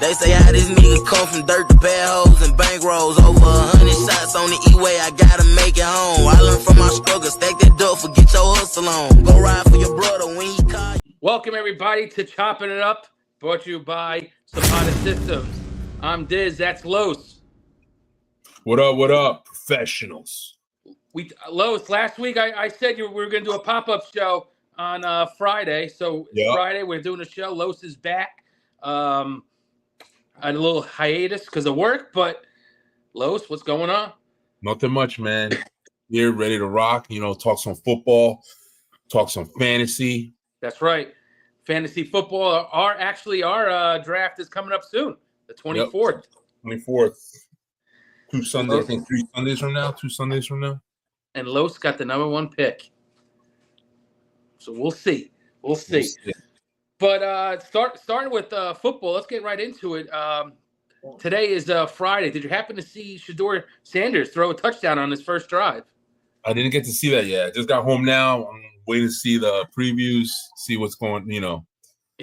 They say how this nigga come from dirt to bad hoes and bankrolls. Over 100 shots on the E-way, I gotta make it home. I learned from my struggle, stack that dope, forget your hustle on. Go ride for your brother when he call you. Welcome everybody to Chopping It Up, brought to you by Zapata Systems. I'm Dizz, that's Los. What up, professionals? Los, last week I said we were going to do a pop-up show on Friday. So Friday we're doing a show. Los is back. A little hiatus because of work, but Los, what's going on? Nothing much, man. Here, ready to rock. Talk some football, talk some fantasy. That's right. Fantasy football. Our draft is coming up soon, the 24th. Yep. 24th. 2 Sundays, I think 3 Sundays from now. 2 Sundays from now. And Los got the number 1 pick. So we'll see. We'll see. But starting with football, let's get right into it. Today is Friday. Did you happen to see Shedeur Sanders throw a touchdown on his first drive? I didn't get to see that yet. I just got home now. I'm waiting to see the previews, see what's going. He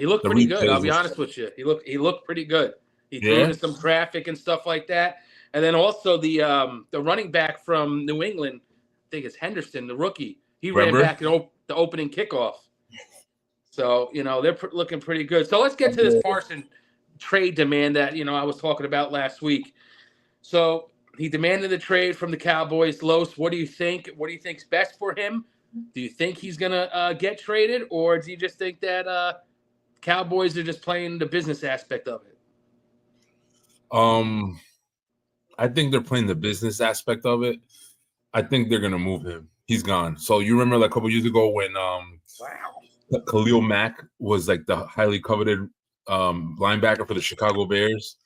looked pretty good. I'll be honest with you. He looked pretty good. He threw into some traffic and stuff like that. And then also the running back from New England, I think it's Henderson, the rookie. He ran back the opening kickoff. So, they're looking pretty good. So let's get to this Parsons trade demand that, I was talking about last week. So he demanded the trade from the Cowboys. Los, what do you think? What do you think's best for him? Do you think he's going to get traded, or do you just think that Cowboys are just playing the business aspect of it? I think they're playing the business aspect of it. I think they're going to move him. He's gone. So you remember like a couple years ago when Khalil Mack was like the highly coveted linebacker for the Chicago Bears,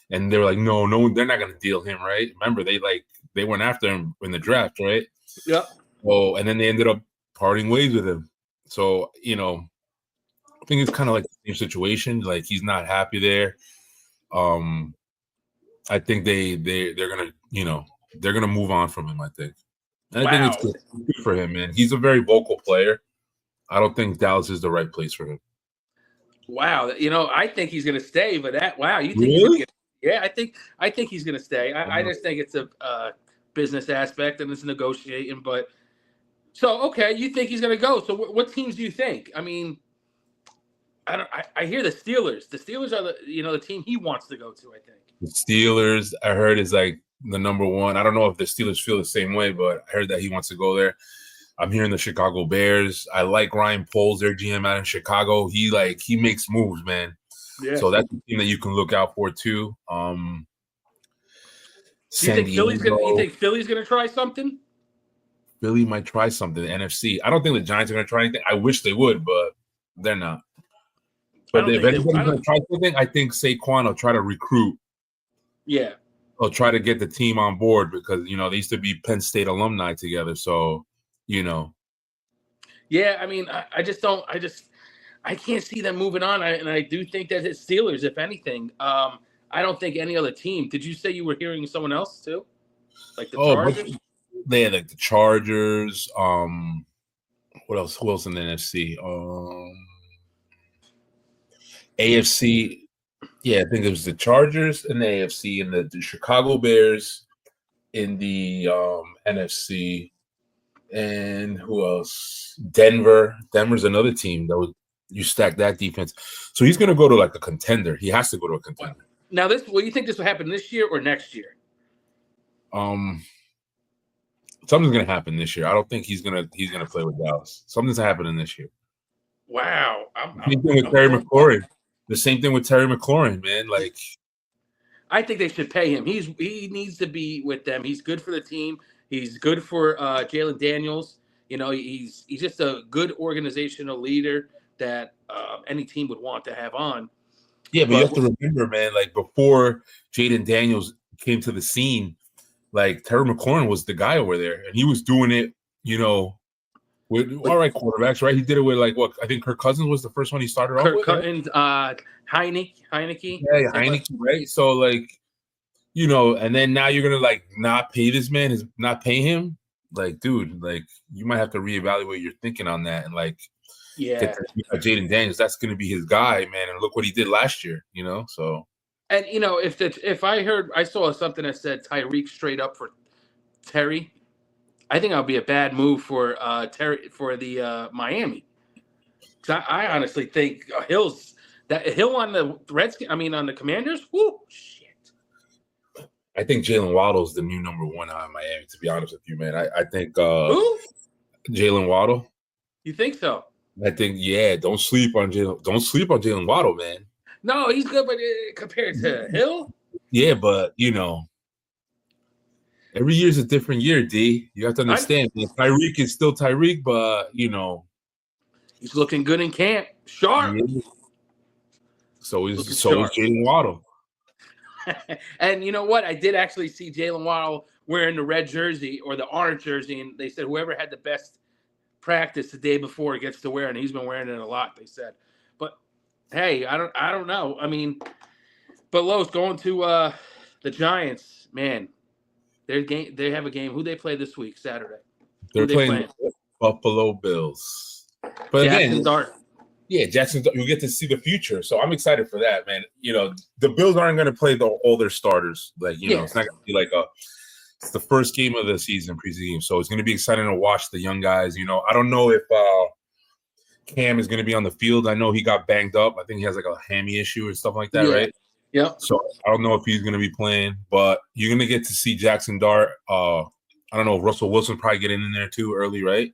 and they were like, no, they're not going to deal him, right? Remember they went after him in the draft, right? Yep. Oh, and then they ended up parting ways with him. So I think it's kind of like the same situation. Like he's not happy there. I think they're gonna move on from him. I think. And I think it's good for him, man. He's a very vocal player. I don't think Dallas is the right place for him. Wow, I think he's going to stay. But you think? Really? I think he's going to stay. I just think it's a business aspect and it's negotiating. But you think he's going to go? So what teams do you think? I mean, I hear the Steelers. The Steelers are the team he wants to go to. I think the Steelers. I heard is like the number one. I don't know if the Steelers feel the same way, but I heard that he wants to go there. I'm hearing the Chicago Bears. I like Ryan Poles, their GM out in Chicago. He makes moves, man. Yeah. So that's a team that you can look out for too. You think Philly's gonna try something? Philly might try something. The NFC. I don't think the Giants are gonna try anything. I wish they would, but they're not. But if anybody's gonna try something, I think Saquon will try to recruit. Yeah. He'll try to get the team on board because they used to be Penn State alumni together. So. Yeah, I mean, I can't see them moving on. And I do think that it's Steelers, if anything. I don't think any other team. Did you say you were hearing someone else too? Like the Chargers? They had like the Chargers. What else? Who else in the NFC? AFC. Yeah, I think it was the Chargers in the AFC and the Chicago Bears in the NFC. And who else? Denver. Denver's another team you stack that defense. So he's going to go to like a contender. He has to go to a contender. Now, do you think this will happen this year or next year? Something's going to happen this year. I don't think he's going to play with Dallas. Something's happening this year. Wow. Same thing with Terry McLaurin. The same thing with Terry McLaurin, man. Like, I think they should pay him. He needs to be with them. He's good for the team. He's good for Jalen Daniels. He's just a good organizational leader that any team would want to have on. Yeah, but you have to remember, man, like before Jalen Daniels came to the scene, like Terry McLaurin was the guy over there, and he was doing it, with all right quarterbacks, right? He did it with I think Kirk Cousins was the first one he started off with. Cousins, Heineke. Yeah, Heineke, right? So and then now you're gonna not pay this man, not pay him. Like, dude, you might have to reevaluate your thinking on that and Yeah. Jaden Daniels, that's going to be his guy, man. And look what he did last year, So And if I saw something that said Tyreek straight up for Terry, I think that'll be a bad move for Terry for the Miami. Because I honestly think Hill on the Redskins. I mean, on the Commanders. Whoo, shit. I think Jalen Waddle's the new number one out of Miami. To be honest with you, man, I think who? Jalen Waddle. You think so? I think Don't sleep on Jalen Waddle, man. No, he's good, but compared to Hill. Yeah, but every year is a different year, D. You have to understand. Tyreek is still Tyreek, but he's looking good in camp. Sharp. Yeah. So is Jalen Waddle. And you know what? I did actually see Jalen Waddle wearing the red jersey or the orange jersey, and they said whoever had the best practice the day before gets to wear it, and he's been wearing it a lot, they said. But hey, I don't know. I mean, but Lowe's going to the Giants, man. They have a game. Who they play this week, Saturday? They're playing Buffalo Bills. But Jackson Dart. Yeah, Jackson, you get to see the future. So I'm excited for that, man. The Bills aren't going to play all their starters. It's not going to be it's the first game of the season, preseason. So it's going to be exciting to watch the young guys. I don't know if Cam is going to be on the field. I know he got banged up. I think he has a hammy issue and stuff like that, right? Yeah. So I don't know if he's going to be playing, but you're going to get to see Jackson Dart. I don't know. Russell Wilson probably getting in there too early, right?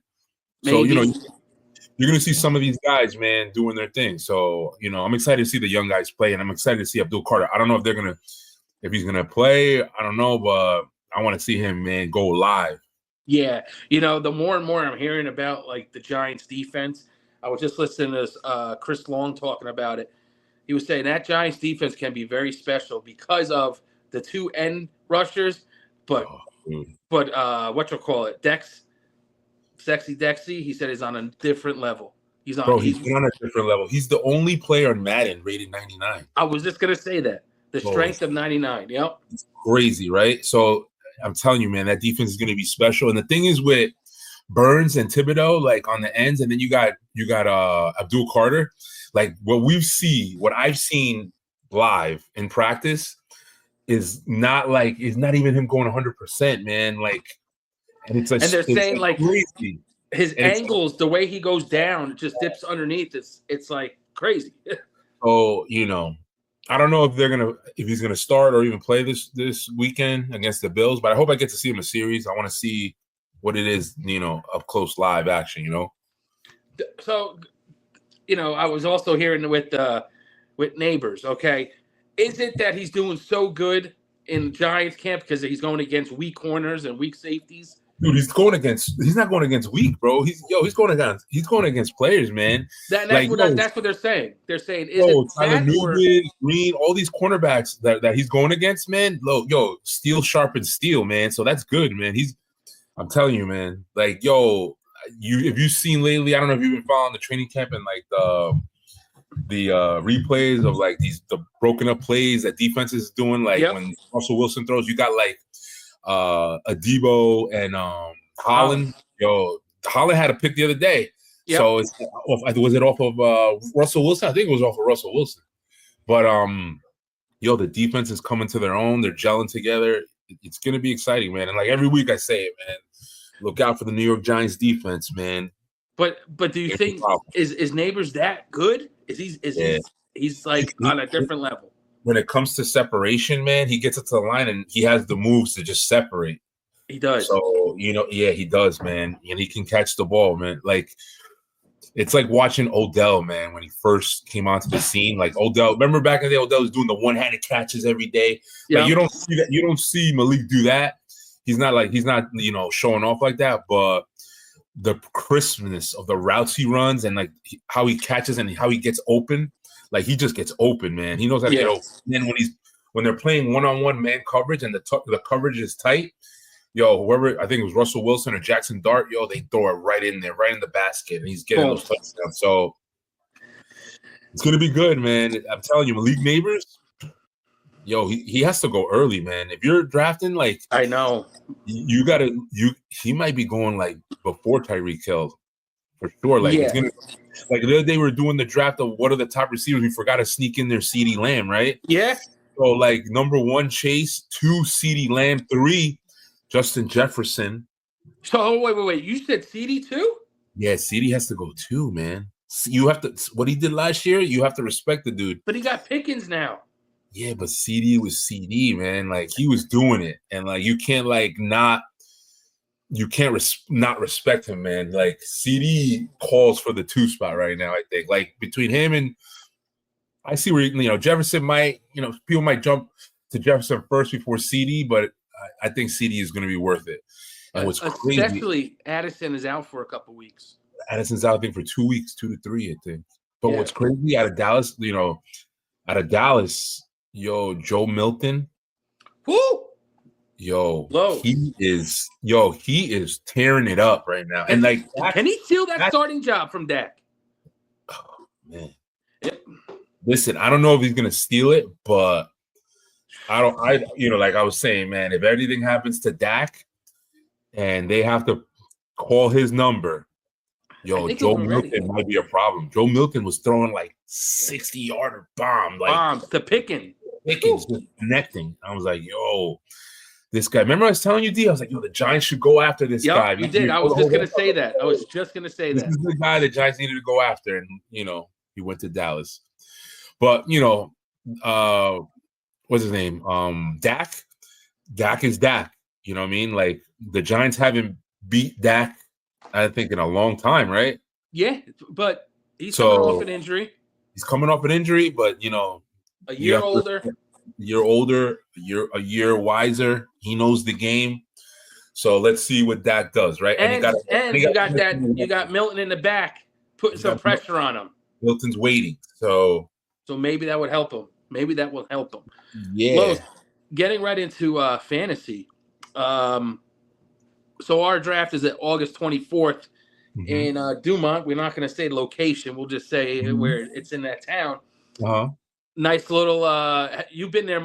Maybe. So, you're going to see some of these guys, man, doing their thing. So, I'm excited to see the young guys play, and I'm excited to see Abdul Carter. I don't know if he's going to play. I don't know, but I want to see him, man, go live. Yeah. The more and more I'm hearing about, the Giants defense, I was just listening to Chris Long talking about it. He was saying that Giants defense can be very special because of the two end rushers, but Dex. Sexy Dexy, he said, is on a different level. He's on a different level. He's the only player on Madden rated 99. I was just gonna say that. The strength of 99. Yep. It's crazy, right? So I'm telling you, man, that defense is gonna be special. And the thing is with Burns and Thibodeau, on the ends, and then you got Abdul Carter. What I've seen live in practice is not even him going 100%, man. And they're saying crazy. His angles, the way he goes down, just dips underneath. It's crazy. Oh, I don't know if he's gonna start or even play this weekend against the Bills, but I hope I get to see him in a series. I want to see what it is, up close live action. So, I was also hearing with Neighbors. Okay, is it that he's doing so good in Giants camp because he's going against weak corners and weak safeties? Dude, he's not going against weak, bro. He's going against players, man. That's what they're saying. They're saying, Tyler Newman, Green, all these cornerbacks that he's going against, man. Steel sharpens steel, man. So that's good, man. I'm telling you, man. If you've seen lately, I don't know if you've been following the training camp and the replays of the broken up plays that defense is doing, when Russell Wilson throws, you got Adebo and Holland. Holland had a pick the other day. Yep. So was it off of Russell Wilson? I think it was off of Russell Wilson. But the defense is coming to their own. They're gelling together. It's gonna be exciting, man. And every week I say it, man. Look out for the New York Giants defense, man. But do you think is Neighbors that good? He's on a different level? When it comes to separation, man, he gets it to the line and he has the moves to just separate. He does. So, he does, man. And he can catch the ball, man. It's like watching Odell, man, when he first came onto the scene. Odell, remember back in the day, Odell was doing the one-handed catches every day. Yeah. You don't see that. You don't see Malik do that. He's not showing off like that, but the crispness of the routes he runs and how he catches and how he gets open. He just gets open, man. He knows how to get open. And then when they're playing one-on-one man coverage and the coverage is tight, whoever, I think it was Russell Wilson or Jackson Dart, they throw it right in there, right in the basket, and he's getting those touchdowns. So it's gonna be good, man. I'm telling you, Malik Neighbors, he has to go early, man. If you're drafting, I know, he might be going before Tyreek Hill. For sure. It's gonna the other day we were doing the draft of what are the top receivers. We forgot to sneak in their CeeDee Lamb, right? Yeah. So, like, number 1, Chase. 2, CeeDee Lamb. 3, Justin Jefferson. So, wait. You said CeeDee too? Yeah, CeeDee has to go too, man. You have to – what he did last year, you have to respect the dude. But he got Pickens now. Yeah, but CeeDee was CeeDee, man. Like, he was doing it. And, like, you can't, like, not respect him, man. Like, CeeDee calls for the 2 spot right now, I think. Like, between him and – I see where, Jefferson might – people might jump to Jefferson first before CeeDee, but I think CeeDee is going to be worth it. And what's crazy – especially Addison is out for a couple weeks. Addison's out, I think, for 2 weeks, 2 to 3, I think. But what's crazy out of Dallas, Joe Milton. Woo! He is tearing it up right now. And like, can he steal that starting job from Dak? Oh man. Yep. Listen, I don't know if he's gonna steal it, but like I was saying, man, if everything happens to Dak and they have to call his number, Joe Milton might be a problem. Joe Milton was throwing like 60-yarder bombs to Pickens, just connecting. I was like, this guy. Remember I was telling you, D? I was like, the Giants should go after this guy. You did. I was just going to say that. This is the guy the Giants needed to go after, and, he went to Dallas. But, what's his name? Dak. Dak is Dak. You know what I mean? Like, the Giants haven't beat Dak, I think, in a long time, right? Yeah, but he's coming off an injury. He's coming off an injury, but, a year older. You're a year wiser. He knows the game. So let's see what Dak does, right? And you got Milton in the back putting some pressure on him. Milton's waiting. So maybe that would help him. Maybe that will help him. Yeah. Look, getting right into fantasy. So our draft is at August 24th in Dumont. We're not going to say location. We'll just say where it's in that town. Uh-huh. Nice little you've been there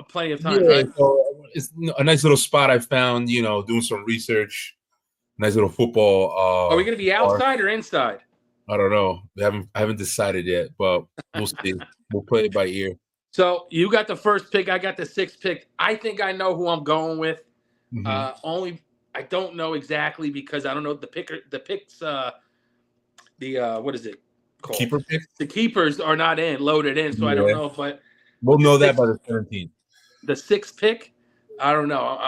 plenty of times, right? So it's a nice little spot I found, doing some research. Nice little football. Are we going to be outside or inside? I don't know. I haven't decided yet, but we'll see. We'll play it by ear. So you got the first pick. I got the 6th pick. I think I know who I'm going with. Only I don't know exactly because I don't know the picks. What is it called? Keeper picks? The keepers are not loaded in, so I don't know. But we'll know that by the 17th. The 6th pick, I don't know.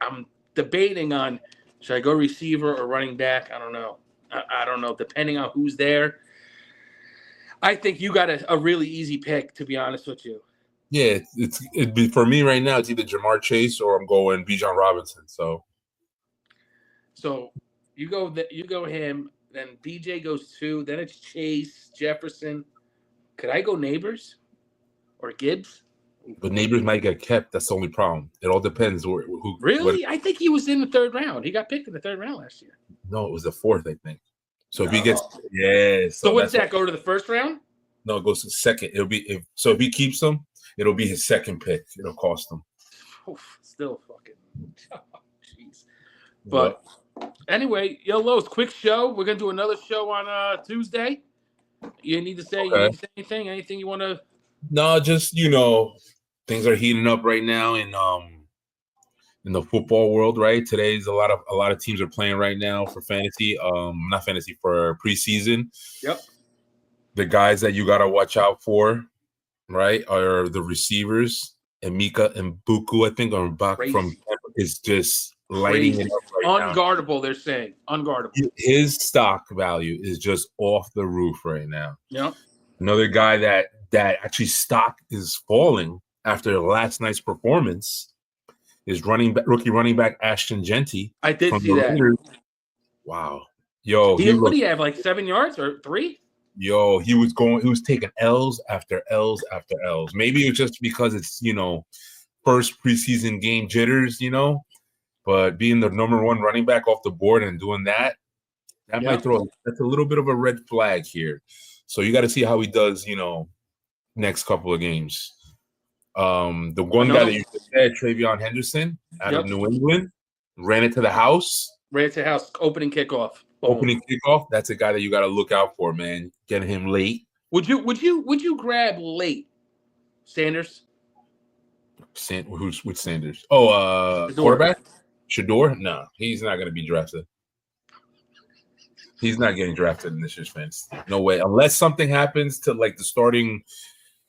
I'm debating on should I go receiver or running back. I don't know. I don't know. Depending on who's there, I think you got a really easy pick. To be honest with you. Yeah, it'd be for me right now. It's either Jamar Chase or I'm going Bijan Robinson. So you go him. Then BJ goes 2. Then it's Chase, Jefferson. Could I go Neighbors or Gibbs? But Neighbors might get kept. That's the only problem. It all depends who. Really? I think he was in the 3rd round. He got picked in the 3rd round last year. No, it was the 4th, I think. So if he gets, So what's that? Go to the 1st round? No, it goes to 2nd. It'll be if he keeps him, it'll be his 2nd pick. It'll cost him. Still fucking. Jeez. But anyway, Los, quick show. We're gonna do another show on Tuesday. You need to say anything? Anything you want to? No, just things are heating up right now in the football world. Right, today's a lot of teams are playing right now for fantasy. Not fantasy, for preseason. Yep. The guys that you gotta watch out for, right, are the receivers. Emeka and Buku, I think, are back from is just lighting it up right unguardable, now. They're saying unguardable. His stock value is just off the roof right now. Yeah. Another guy that actually stock is falling after last night's performance is rookie running back Ashton Genty. I did see that. Raiders. Wow. What do you have, like 7 yards or 3? He was taking L's after L's after L's. Maybe it's just because it's, first preseason game jitters, but being the number 1 running back off the board and doing that might that's a little bit of a red flag here. So you got to see how he does, next couple of games. The one guy that you said, Travion Henderson out of New England, ran it to the house. Opening kickoff. Opening kickoff. That's a guy that you got to look out for, man. Get him late. Would you grab late, Sanders? Who's with Sanders? Oh, quarterback? Shador? No, he's not going to be drafted. He's not getting drafted in this year's fantasy. No way. Unless something happens to like the starting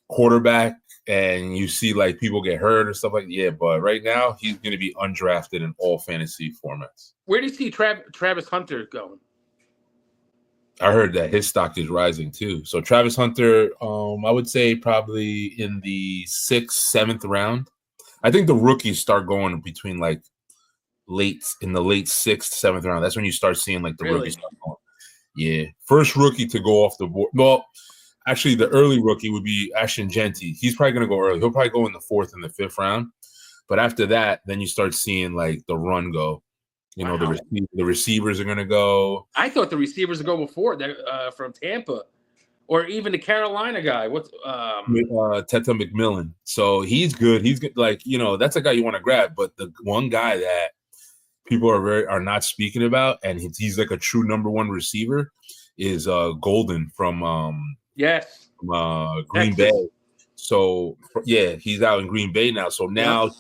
quarterback and you see like people get hurt or stuff like that. Yeah, but right now he's going to be undrafted in all fantasy formats. Where do you see Travis Hunter going? I heard that his stock is rising too. So Travis Hunter, I would say probably in the 6th, 7th round. I think the rookies start going between like late 6th, 7th round. That's when you start seeing like the rookies start going. Yeah, first rookie to go off the board. Well, actually, the early rookie would be Ashton Genty. He's probably going to go early. He'll probably go in the 4th and the 5th round. But after that, then you start seeing like the run go. You know, the receivers are going to go. I thought the receivers would go before from Tampa, or even the Carolina guy. What's Teta McMillan? So he's good. He's good. Like, you know, that's a guy you want to grab. But the one guy that people are not speaking about, and he's like a true number 1 receiver, is Golden from Green Bay. So yeah, he's out in Green Bay now. So now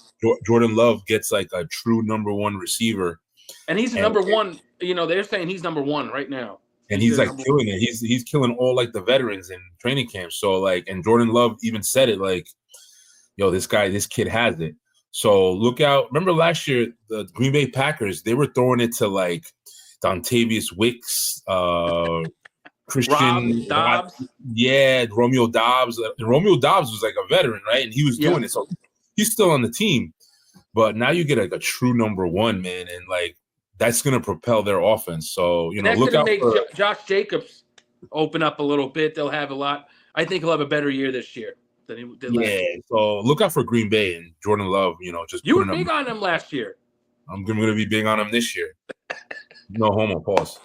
Jordan Love gets like a true number 1 receiver, and he's number 1. You know, they're saying he's number 1 right now, and he's like killing it. He's killing all like the veterans in training camp. So like, and Jordan Love even said it like, "Yo, this kid has it." So look out. Remember last year, the Green Bay Packers, they were throwing it to like Dontavius Wicks, Christian Dobbs. Romeo Dobbs. And Romeo Dobbs was like a veteran, right? And he was doing it. So he's still on the team. But now you get like a true number 1, man. And like that's going to propel their offense. So, you know, look out for Josh Jacobs open up a little bit. They'll have a lot. I think he'll have a better year this year than he did last year. So look out for Green Bay and Jordan Love, you know, just you were big on him last year. I'm going to be big on him this year. No homo, pause.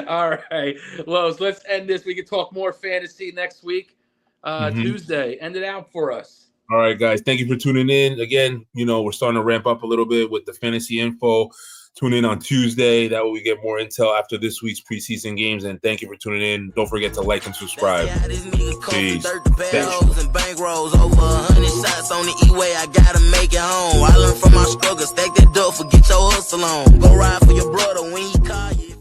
All right, Los, let's end this. We can talk more fantasy next week. Tuesday. End it out for us. All right, guys. Thank you for tuning in. Again, you know, we're starting to ramp up a little bit with the fantasy info. Tune in on Tuesday. That way we get more intel after this week's preseason games. And thank you for tuning in. Don't forget to like and subscribe. Peace. And bank rolls over 100 shots on the E-way. I gotta make it home. I learned from my struggle. Stack that dough, forget your hustle on. Go ride for your brother when he call you.